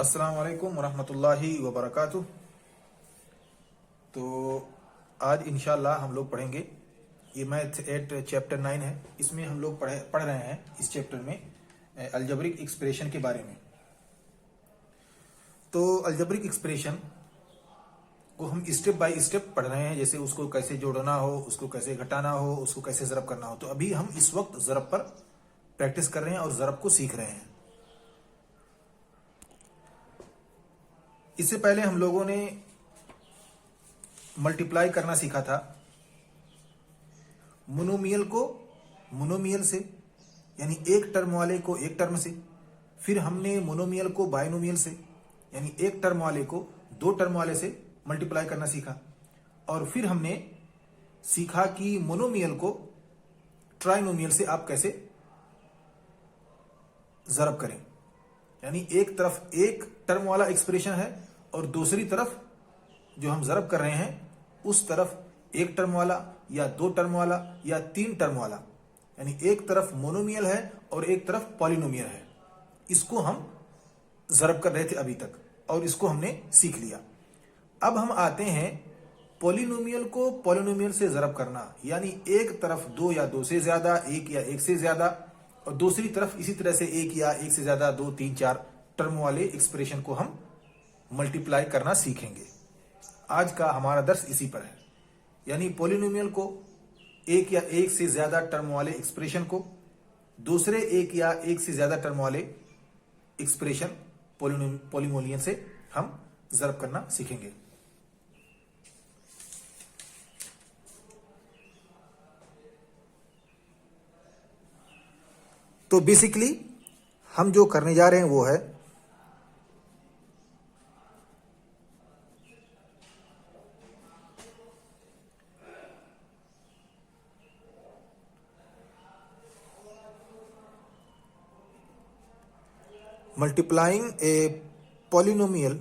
अस्सलाम वालेकुम वरहमतुल्लाहि वबरकातुह। तो आज इंशाल्लाह हम लोग पढ़ेंगे ये मैथ 8 चैप्टर 9 है। इसमें हम लोग पढ़ रहे हैं इस चैप्टर में अलजेब्रिक एक्सप्रेशन के बारे में। तो अलजेब्रिक एक्सप्रेशन को हम स्टेप बाय स्टेप पढ़ रहे हैं, जैसे उसको कैसे जोड़ना हो, उसको कैसे घटाना हो, उसको कैसे ज़रब करना हो। तो अभी हम इस वक्त ज़रब पर प्रैक्टिस कर रहे हैं और ज़रब को सीख रहे हैं। इससे पहले हम लोगों ने मल्टीप्लाई करना सीखा था मोनोमियल को मोनोमियल से, यानी एक टर्म वाले को एक टर्म से। फिर हमने मोनोमियल को बाइनोमियल से, यानी एक टर्म वाले को दो टर्म वाले से मल्टीप्लाई करना सीखा। और फिर हमने सीखा कि मोनोमियल को ट्राइनोमियल से आप कैसे ज़रब करें, यानी एक तरफ एक टर्म वाला एक्सप्रेशन है और दूसरी तरफ जो हम ज़रब कर रहे हैं उस तरफ एक टर्म वाला या दो टर्म वाला या तीन टर्म वाला, यानी एक तरफ मोनोमियल है और एक तरफ पॉलिनोमियल है। इसको हम ज़रब कर रहे थे अभी तक और इसको हमने सीख लिया। अब हम आते हैं पॉलिनोमियल को पॉलिनोमियल से ज़रब करना, यानी एक तरफ दो या दो से ज्यादा, एक या एक से ज्यादा, और दूसरी तरफ इसी तरह से एक या एक से ज्यादा, दो तीन चार टर्म वाले एक्सप्रेशन को हम मल्टीप्लाई करना सीखेंगे। आज का हमारा दर्स इसी पर है, यानी पॉलिनोमियल को एक या एक से ज्यादा टर्म वाले एक्सप्रेशन को दूसरे एक या एक से ज्यादा टर्म वाले एक्सप्रेशन पॉलिनोमियल से हम ज़रब करना सीखेंगे। तो बेसिकली हम जो करने जा रहे हैं वो है multiplying a polynomial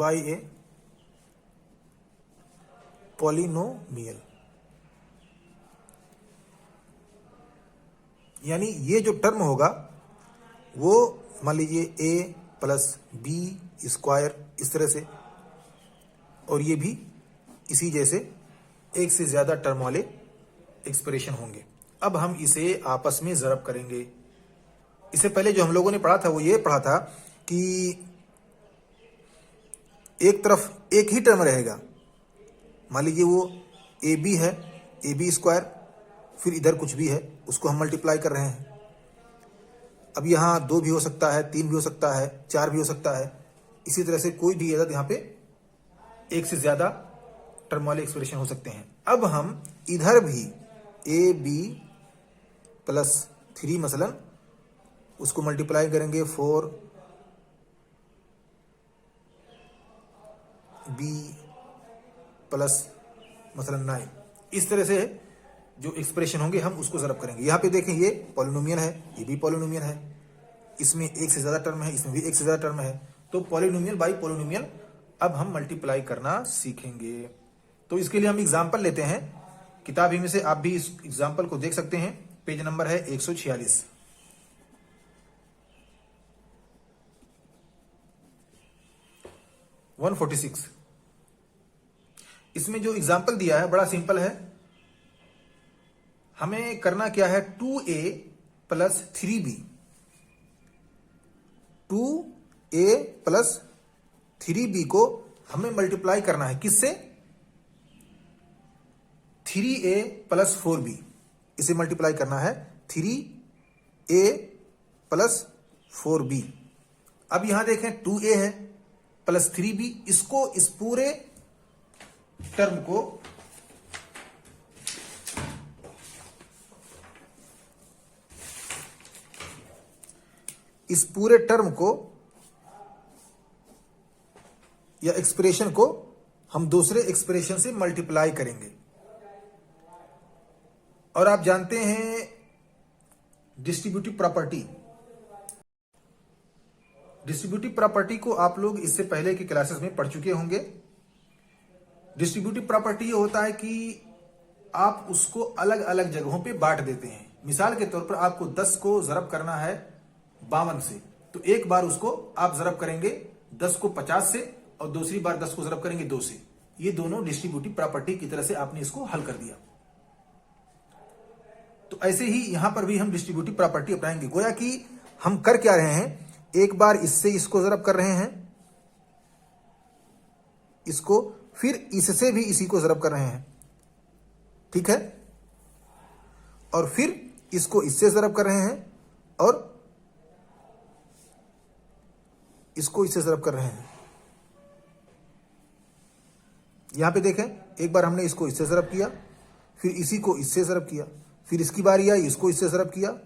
by a polynomial, यानी ये जो टर्म होगा वो मान लीजिए a प्लस बी स्क्वायर इस तरह से, और ये भी इसी जैसे एक से ज्यादा टर्म वाले एक्सप्रेशन होंगे। अब हम इसे आपस में ज़रब करेंगे। इससे पहले जो हम लोगों ने पढ़ा था वो ये पढ़ा था कि एक तरफ एक ही टर्म रहेगा, मान लीजिए वो ए बी है, ए बी स्क्वायर, फिर इधर कुछ भी है उसको हम मल्टीप्लाई कर रहे हैं। अब यहाँ दो भी हो सकता है, तीन भी हो सकता है, चार भी हो सकता है, इसी तरह से कोई भी अदद यहाँ पे एक से ज्यादा टर्म वाले एक्सप्रेशन हो सकते हैं। अब हम इधर भी ए बी प्लस थ्री मसलन उसको मल्टीप्लाई करेंगे 4 बी प्लस मसलन 9। इस तरह से जो एक्सप्रेशन होंगे हम उसको ज़रब करेंगे। यहाँ पे देखें ये पॉलिनोमियल है, ये भी पॉलिनोमियल है, इसमें एक से ज़्यादा टर्म है, इसमें भी एक से ज़्यादा टर्म है। तो पॉलिनोमियल बाई पॉलिनोमियल अब हम मल्टीप्लाई करना सीखेंगे। तो इसके लिए हम एग्जाम्पल लेते हैं, किताब ही में से आप भी इस एग्जाम्पल को देख सकते हैं। पेज नंबर है 146। इसमें जो एग्जाम्पल दिया है बड़ा सिंपल है। हमें करना क्या है, 2a plus 3b, 2a plus 3b को हमें मल्टीप्लाई करना है किससे, 3a प्लस 4b, इसे मल्टीप्लाई करना है 3a प्लस 4b। अब यहां देखें 2a है प्लस 3b, इसको इस पूरे टर्म को या एक्सप्रेशन को हम दूसरे एक्सप्रेशन से मल्टीप्लाई करेंगे। और आप जानते हैं डिस्ट्रीब्यूटिव प्रॉपर्टी को आप लोग इससे पहले की क्लासेस में पढ़ चुके होंगे। डिस्ट्रीब्यूटिव प्रॉपर्टी ये होता है कि आप उसको अलग अलग जगहों पे बांट देते हैं। मिसाल के तौर पर आपको 10 को ज़रब करना है 52 से, तो एक बार उसको आप ज़रब करेंगे 10 को 50 से और दूसरी बार 10 को ज़रब करेंगे 2 से। ये दोनों डिस्ट्रीब्यूटिव प्रॉपर्टी की तरह से आपने इसको हल कर दिया। तो ऐसे ही यहां पर भी हम डिस्ट्रीब्यूटिव प्रॉपर्टी अपनाएंगे। गोया कि हम कर क्या रहे हैं, एक बार इससे इसको ज़रब कर रहे हैं इसको, फिर इससे भी इसी को ज़रब कर रहे हैं, ठीक है, और फिर इसको इससे ज़रब कर रहे हैं और इसको इससे ज़रब कर रहे हैं। यहां पे देखें, एक बार हमने इसको इससे ज़रब किया, फिर इसी को इससे ज़रब किया, फिर इसकी बारी आई, इसको इससे ज़रब किया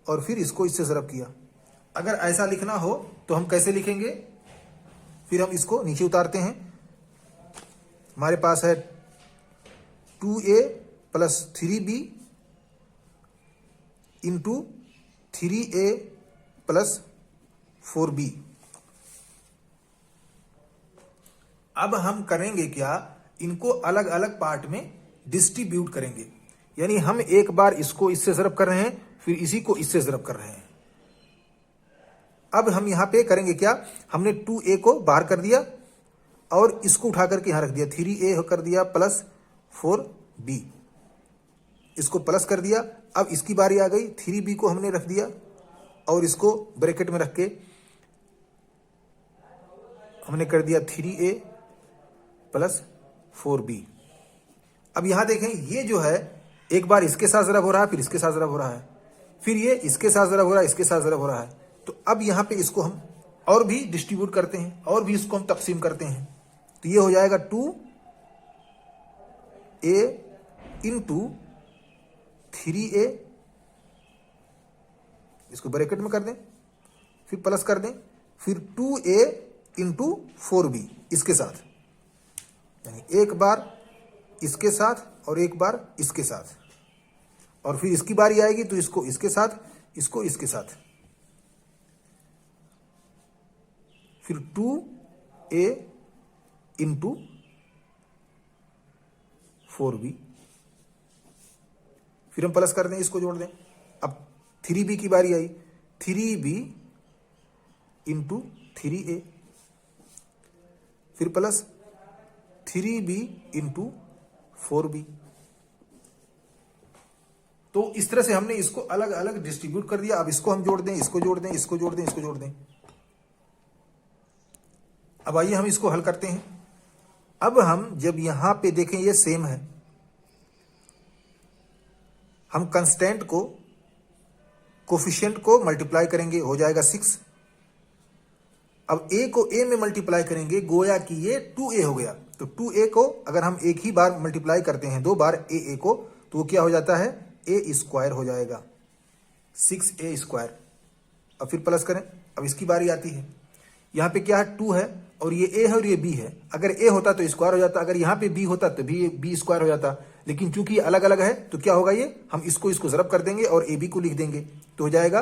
और फिर इसको इससे ज़रब किया। अगर ऐसा लिखना हो तो हम कैसे लिखेंगे, फिर हम इसको नीचे उतारते हैं। हमारे पास है 2a plus 3b into 3a plus 4b। अब हम करेंगे क्या, इनको अलग अलग पार्ट में डिस्ट्रीब्यूट करेंगे। यानी हम एक बार इसको इससे ज़रब कर रहे हैं, फिर इसी को इससे ज़रब कर रहे हैं। अब हम यहां पे करेंगे क्या, हमने 2a को बाहर कर दिया और इसको उठा करके यहां रख दिया, 3a कर दिया प्लस 4b, इसको प्लस कर दिया। अब इसकी बारी आ गई, 3b को हमने रख दिया और इसको ब्रैकेट में रख के हमने कर दिया 3a प्लस 4b। अब यहां देखें, ये जो है एक बार इसके साथ ज़रब हो रहा है, फिर इसके साथ ज़रब हो रहा है, फिर ये इसके साथ ज़रब हो रहा है, इसके साथ ज़रब हो रहा है। तो अब यहां पे इसको हम और भी डिस्ट्रीब्यूट करते हैं और भी इसको हम तकसीम करते हैं। तो ये हो जाएगा 2a इंटू 3a, इसको ब्रैकेट में कर दें, फिर प्लस कर दें, फिर 2a इंटू 4b इसके साथ, यानी एक बार इसके साथ और एक बार इसके साथ, और फिर इसकी बारी आएगी तो इसको इसके साथ, इसको इसके साथ, फिर 2a इंटू 4b, फिर हम प्लस कर दें, इसको जोड़ दें। अब 3b की बारी आई, 3b इंटू 3a, फिर प्लस 3b इंटू 4b। तो इस तरह से हमने इसको अलग अलग डिस्ट्रीब्यूट कर दिया। अब इसको हम जोड़ दें, इसको जोड़ दें, इसको जोड़ दें, इसको जोड़ दें। अब आइए हम इसको हल करते हैं। अब हम जब यहां पे देखें ये सेम है, हम कंस्टेंट को, कोफिशिएंट को मल्टीप्लाई करेंगे, हो जाएगा 6। अब a को a में मल्टीप्लाई करेंगे, गोया कि ये 2a हो गया। तो 2a को अगर हम एक ही बार मल्टीप्लाई करते हैं, 2 बार a को, तो वो क्या हो जाता है, a स्क्वायर हो जाएगा, 6a स्क्वायर। अब फिर प्लस करें, अब इसकी बारी आती है। यहाँ पे क्या है, 2 है और ये a है और ये b है। अगर a होता तो स्क्वायर हो जाता, अगर यहाँ पे b होता तो b स्क्वायर हो जाता। लेकिन चूंकि ये अलग अलग है तो क्या होगा, ये हम इसको ज़रब कर देंगे और ab को लिख देंगे, तो हो जाएगा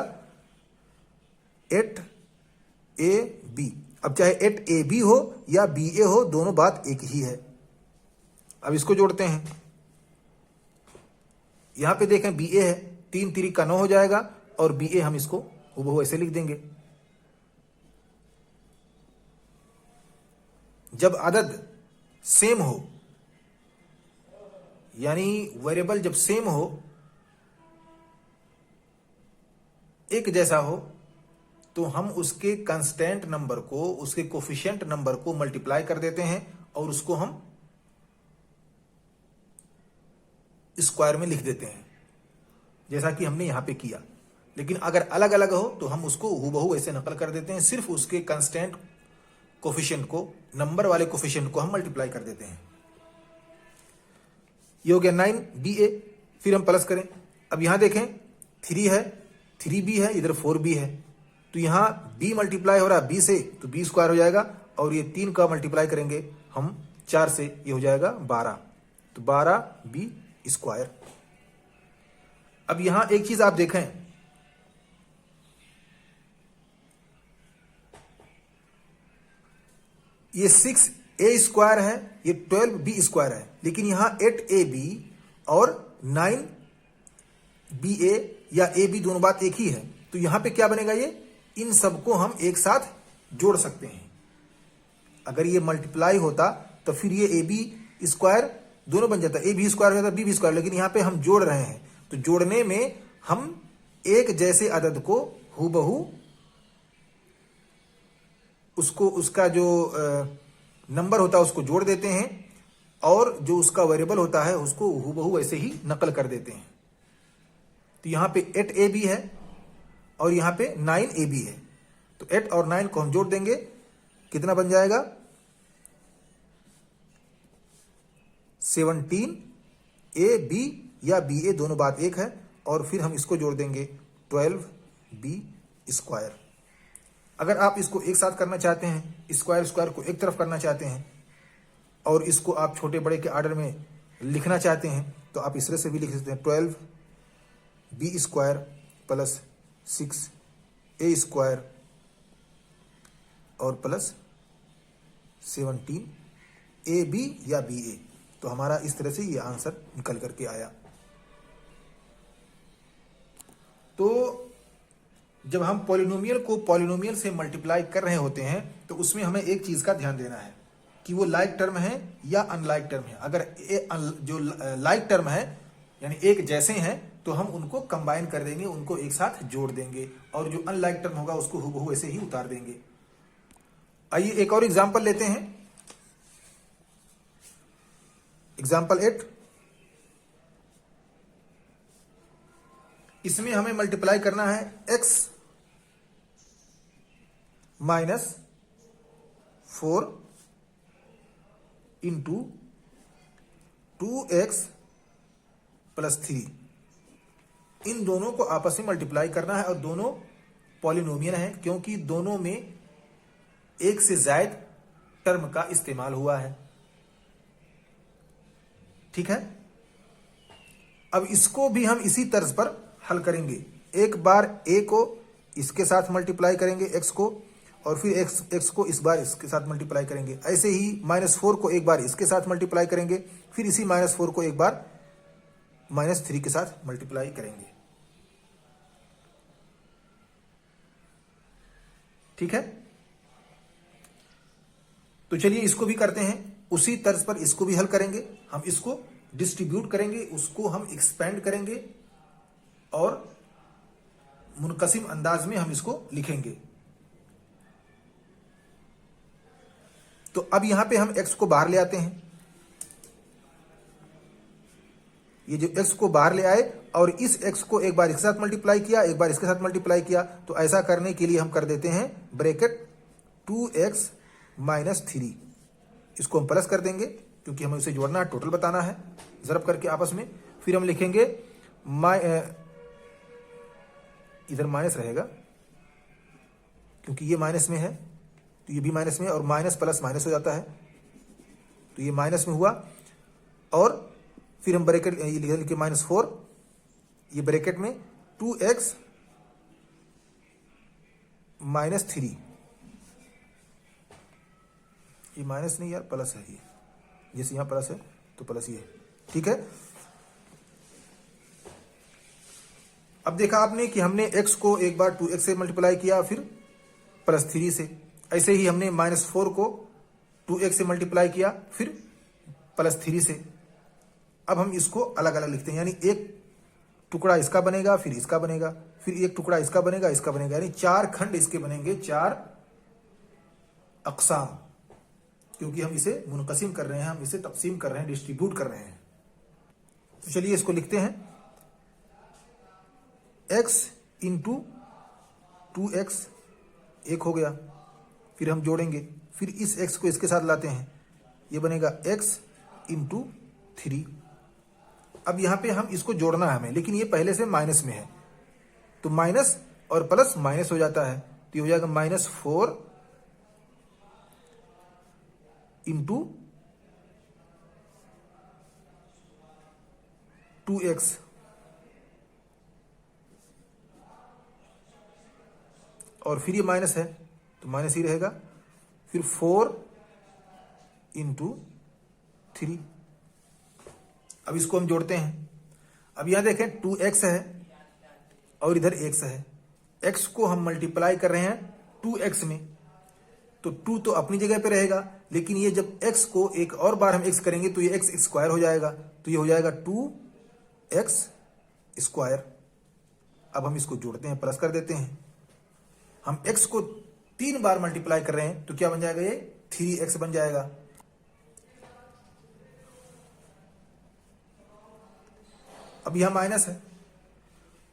8ab। अब चाहे 8ab हो या ba हो, दोनों बात एक ही है। अब इसको जोड़ते हैं, यहां पे देखें ba है, 3 3 का 9 हो जाएगा और ba हम इसको हूबहू ऐसे लिख देंगे। जब अदद सेम हो, यानी वेरिएबल जब सेम हो, एक जैसा हो, तो हम उसके कांस्टेंट नंबर को, उसके कोफिशिएंट नंबर को मल्टीप्लाई कर देते हैं और उसको हम स्क्वायर में लिख देते हैं, जैसा कि हमने यहां पे किया। लेकिन अगर अलग अलग हो तो हम उसको हूबहू ऐसे नकल कर देते हैं, सिर्फ उसके कांस्टेंट कोफिशिएंट को, नंबर वाले कोफिशिएंट को हम मल्टीप्लाई कर देते हैं। ये हो गया 9ba। फिर हम प्लस करें, अब यहां देखें 3 है, 3b है, इधर 4b है, तो यहां b मल्टीप्लाई हो रहा है b से, तो b स्क्वायर हो जाएगा, और ये 3 का मल्टीप्लाई करेंगे हम 4 से, ये हो जाएगा 12, तो 12b स्क्वायर। अब यहां एक चीज आप देखें, ये 6a स्क्वायर है, ये 12b स्क्वायर है, लेकिन यहां 8ab और 9BA या AB दोनों बात एक ही है। तो यहां पे क्या बनेगा, ये इन सबको हम एक साथ जोड़ सकते हैं। अगर ये मल्टीप्लाई होता तो फिर ये AB स्क्वायर दोनों बन जाता, AB स्क्वायर हो जाता, BB स्क्वायर, लेकिन यहां पे हम जोड़ रहे हैं। तो जोड़ने में हम एक जैसे अदद को हूबहू उसको उसका जो नंबर होता है उसको जोड़ देते हैं और जो उसका वेरिएबल होता है उसको हूबहू ऐसे ही नकल कर देते हैं। तो यहां पे 8AB है और यहां पे 9AB है। तो 8 और 9 को हम जोड़ देंगे, कितना बन जाएगा 17AB या BA दोनों बात एक है। और फिर हम इसको जोड़ देंगे 12B स्क्वायर। अगर आप इसको एक साथ करना चाहते हैं, स्क्वायर स्क्वायर को एक तरफ करना चाहते हैं और इसको आप छोटे बड़े के आर्डर में लिखना चाहते हैं तो आप इस तरह से भी लिख सकते हैं 12B square plus 6A square और प्लस 17AB या BA। तो हमारा इस तरह से ये आंसर निकल करके आया। तो जब हम पॉलिनोमियल को पॉलिनोमियल से मल्टीप्लाई कर रहे होते हैं तो उसमें हमें एक चीज का ध्यान देना है कि वो लाइक टर्म है या अनलाइक टर्म है। अगर जो लाइक टर्म है यानी एक जैसे हैं तो हम उनको कंबाइन कर देंगे, उनको एक साथ जोड़ देंगे, और जो अनलाइक टर्म होगा उसको हूबहू ऐसे ही उतार देंगे। आइए एक और एग्जांपल लेते हैं। एग्जांपल 8, इसमें हमें मल्टीप्लाई करना है x minus 4 into 2x plus 3। इन दोनों को आपस में मल्टीप्लाई करना है और दोनों पॉलिनोमियल हैं क्योंकि दोनों में एक से ज्यादा टर्म का इस्तेमाल हुआ है। ठीक है, अब इसको भी हम इसी तर्ज पर हल करेंगे। एक बार a को इसके साथ मल्टीप्लाई करेंगे x को, और फिर x को इस बार इसके साथ मल्टीप्लाई करेंगे। ऐसे ही -4 को एक बार इसके साथ मल्टीप्लाई करेंगे, फिर इसी -4 को एक बार -3 के साथ मल्टीप्लाई करेंगे। ठीक है, तो चलिए इसको भी करते हैं। उसी तर्ज पर इसको भी हल करेंगे। हम इसको डिस्ट्रीब्यूट करेंगे, उसको हम एक्सपेंड करेंगे और मुनकसिम अंदाज में हम इसको लिखेंगे। तो अब यहां पे हम x को बाहर ले आते हैं। ये जो x को बाहर ले आए और इस x को एक बार इसके साथ मल्टीप्लाई किया, एक बार इसके साथ मल्टीप्लाई किया। तो ऐसा करने के लिए हम कर देते हैं ब्रैकेट 2x माइनस 3। इसको हम प्लस कर देंगे क्योंकि हमें उसे जोड़ना है, टोटल बताना है ज़रब करके आपस में। फिर हम लिखेंगे इधर माइनस रहेगा क्योंकि ये माइनस में है तो ये भी माइनस में है, और माइनस प्लस माइनस हो जाता है तो ये माइनस में हुआ। और फिर हम ब्रैकेट ये लिखे -4, ये ब्रैकेट में 2x माइनस 3। ये माइनस नहीं यार, प्लस है। ये जैसे यहां प्लस है तो प्लस ये। ठीक है, अब देखा आपने कि हमने x को एक बार 2x से मल्टीप्लाई किया, फिर +3 से। ऐसे ही हमने -4 को 2x से मल्टीप्लाई किया, फिर +3 से। अब हम इसको अलग अलग लिखते हैं, यानी एक टुकड़ा इसका बनेगा, फिर इसका बनेगा, फिर एक टुकड़ा इसका बनेगा, इसका बनेगा, यानी 4 खंड इसके बनेंगे, 4 अक़साम, क्योंकि हम इसे मुनक़सिम कर रहे हैं, हम इसे तक़सीम कर रहे हैं, डिस्ट्रीब्यूट कर रहे हैं। तो चलिए इसको लिखते हैं। x इंटू 2x एक हो गया, फिर हम जोड़ेंगे, फिर इस x को इसके साथ लाते हैं, ये बनेगा x इंटू 3। अब यहां पे हम इसको जोड़ना है हमें, लेकिन ये पहले से माइनस में है तो माइनस और प्लस माइनस हो जाता है, तो ये हो जाएगा -4 इंटू 2x, और फिर ये माइनस है तो माइनस ही रहेगा, फिर 4 इंटू 3। अब इसको हम जोड़ते हैं। अब यहां देखें 2x है और इधर x है। x को हम मल्टीप्लाई कर रहे हैं 2x में, तो 2 तो अपनी जगह पे रहेगा, लेकिन ये जब x को एक और बार हम x करेंगे तो ये x स्क्वायर हो जाएगा, तो ये हो जाएगा 2x स्क्वायर। अब हम इसको जोड़ते हैं, प्लस कर देते हैं। हम x को 3 बार मल्टीप्लाई कर रहे हैं तो क्या बन जाएगा, ये 3x बन जाएगा। अब यह माइनस है।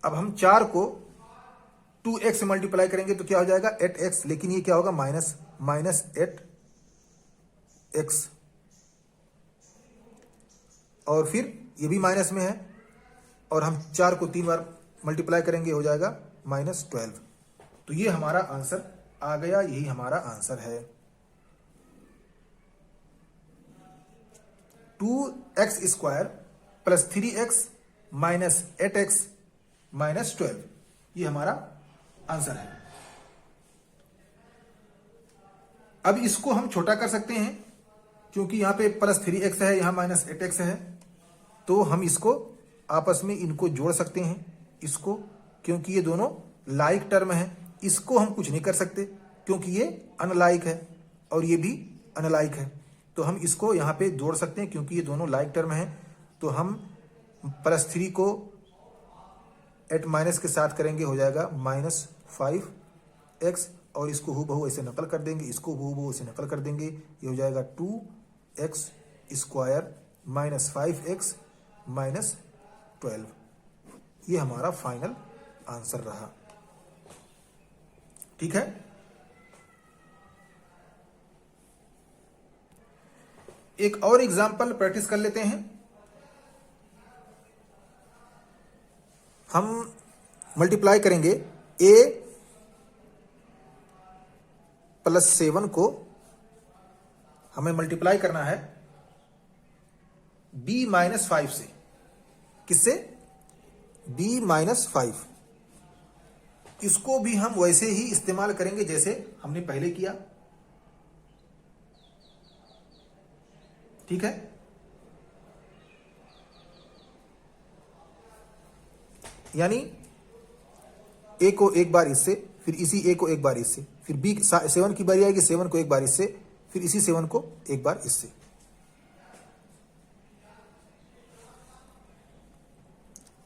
अब हम 4 को 2x से मल्टीप्लाई करेंगे तो क्या हो जाएगा 8x, लेकिन ये क्या होगा माइनस 8x, और फिर ये भी माइनस में है, और हम 4 को 3 बार मल्टीप्लाई करेंगे हो जाएगा -12। तो ये हमारा आंसर आ गया, यही हमारा आंसर है। 2x square plus 3x minus 8x minus 12, ये हमारा आंसर है। अब इसको हम छोटा कर सकते हैं, क्योंकि यहां पे प्लस 3x है, यहां माइनस 8x है, तो हम इसको आपस में इनको जोड़ सकते हैं इसको, क्योंकि ये दोनों लाइक टर्म है। इसको हम कुछ नहीं कर सकते क्योंकि ये अनलाइक है और ये भी अनलाइक है, तो हम इसको यहाँ पे जोड़ सकते हैं क्योंकि ये दोनों लाइक टर्म है। तो हम +3 को 8 माइनस के साथ करेंगे, हो जाएगा -5x, और इसको हूबहू ऐसे नकल कर देंगे, इसको हूबहू ऐसे नकल कर देंगे, ये हो जाएगा 2x square minus 5x minus 12। ये हमारा फाइनल आंसर रहा। ठीक है। एक और एग्जांपल प्रैक्टिस कर लेते हैं। हम मल्टीप्लाई करेंगे a प्लस 7 को, हमें मल्टीप्लाई करना है b माइनस 5 से। किससे? b minus 5। इसको भी हम वैसे ही इस्तेमाल करेंगे जैसे हमने पहले किया। ठीक है। यानी a को एक बार इससे, फिर इसी a को एक बार इससे, फिर b 7 की बारी आएगी, 7 को एक बार इससे, फिर इसी 7 को एक बार इससे।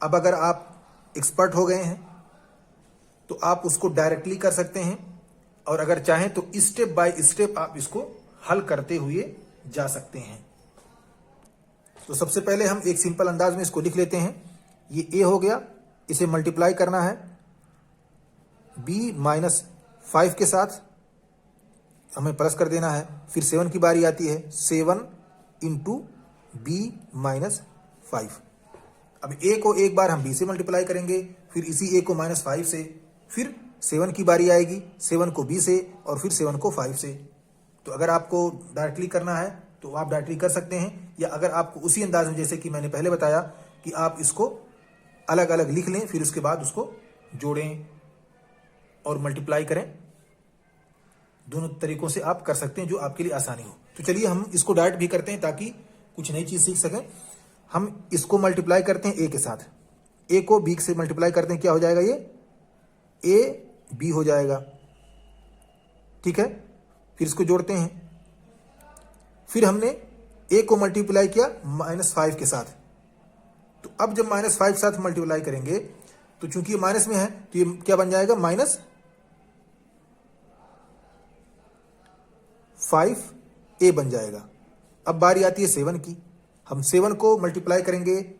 अब अगर आप एक्सपर्ट हो गए हैं तो आप उसको डायरेक्टली कर सकते हैं, और अगर चाहें तो स्टेप बाय स्टेप आप इसको हल करते हुए जा सकते हैं। तो सबसे पहले हम एक सिंपल अंदाज में इसको लिख लेते हैं। ये a हो गया, इसे मल्टीप्लाई करना है b माइनस 5 के साथ, हमें प्लस कर देना है। फिर 7 की बारी आती है, 7 इंटू b माइनस 5। अब a को एक बार हम b से मल्टीप्लाई करेंगे, फिर इसी a को -5 से, फिर 7 की बारी आएगी, 7 को b से, और फिर 7 को 5 से। तो अगर आपको डायरेक्टली करना है तो आप डायरेक्टली कर सकते हैं, या अगर आपको उसी अंदाज में जैसे कि मैंने पहले बताया कि आप इसको अलग अलग लिख लें, फिर उसके बाद उसको जोड़ें और मल्टीप्लाई करें, दोनों तरीकों से आप कर सकते हैं जो आपके लिए आसानी हो। तो चलिए हम इसको डायरेक्ट भी करते हैं ताकि कुछ नई चीज सीख सकें। हम इसको मल्टीप्लाई करते हैं a के साथ, a को b से मल्टीप्लाई करते हैं, क्या हो जाएगा, ये a b हो जाएगा। ठीक है। फिर इसको जोड़ते हैं, फिर हमने a को मल्टीप्लाई किया -5 के साथ, तो अब जब -5 के साथ मल्टीप्लाई करेंगे तो चूंकि ये माइनस में है तो ये क्या बन जाएगा, -5a बन जाएगा। अब बारी आती है 7 की, हम 7 को मल्टीप्लाई करेंगे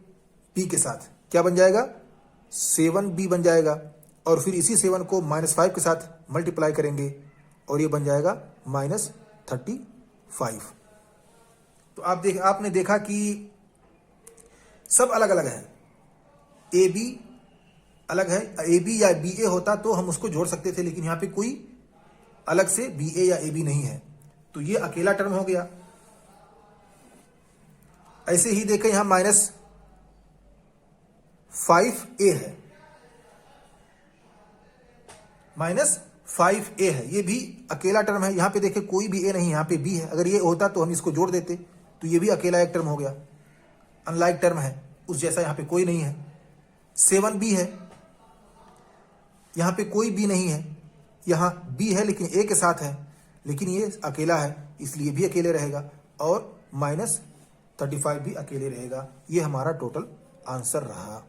b के साथ, क्या बन जाएगा, 7b बन जाएगा, और फिर इसी 7 को -5 के साथ मल्टीप्लाई करेंगे और ये बन जाएगा -35। तो आपने देखा कि सब अलग अलग है, ए बी अलग है। ए बी या बी ए होता तो हम उसको जोड़ सकते थे, लेकिन यहां पे कोई अलग से बी ए या ए बी नहीं है, तो ये अकेला टर्म हो गया। ऐसे ही देखें, यहां -5a है, -5a है, ये भी अकेला टर्म है। यहां पे देखें कोई भी a नहीं, यहां पे b है। अगर ये होता तो हम इसको जोड़ देते, तो ये भी अकेला एक टर्म हो गया। अनलाइक टर्म है, उस जैसा यहाँ पे कोई नहीं है। 7b है, यहाँ पे कोई b नहीं है, यहाँ b है लेकिन a के साथ है, लेकिन ये अकेला है इसलिए भी अकेले रहेगा, और -35 भी अकेले रहेगा। ये हमारा टोटल आंसर रहा।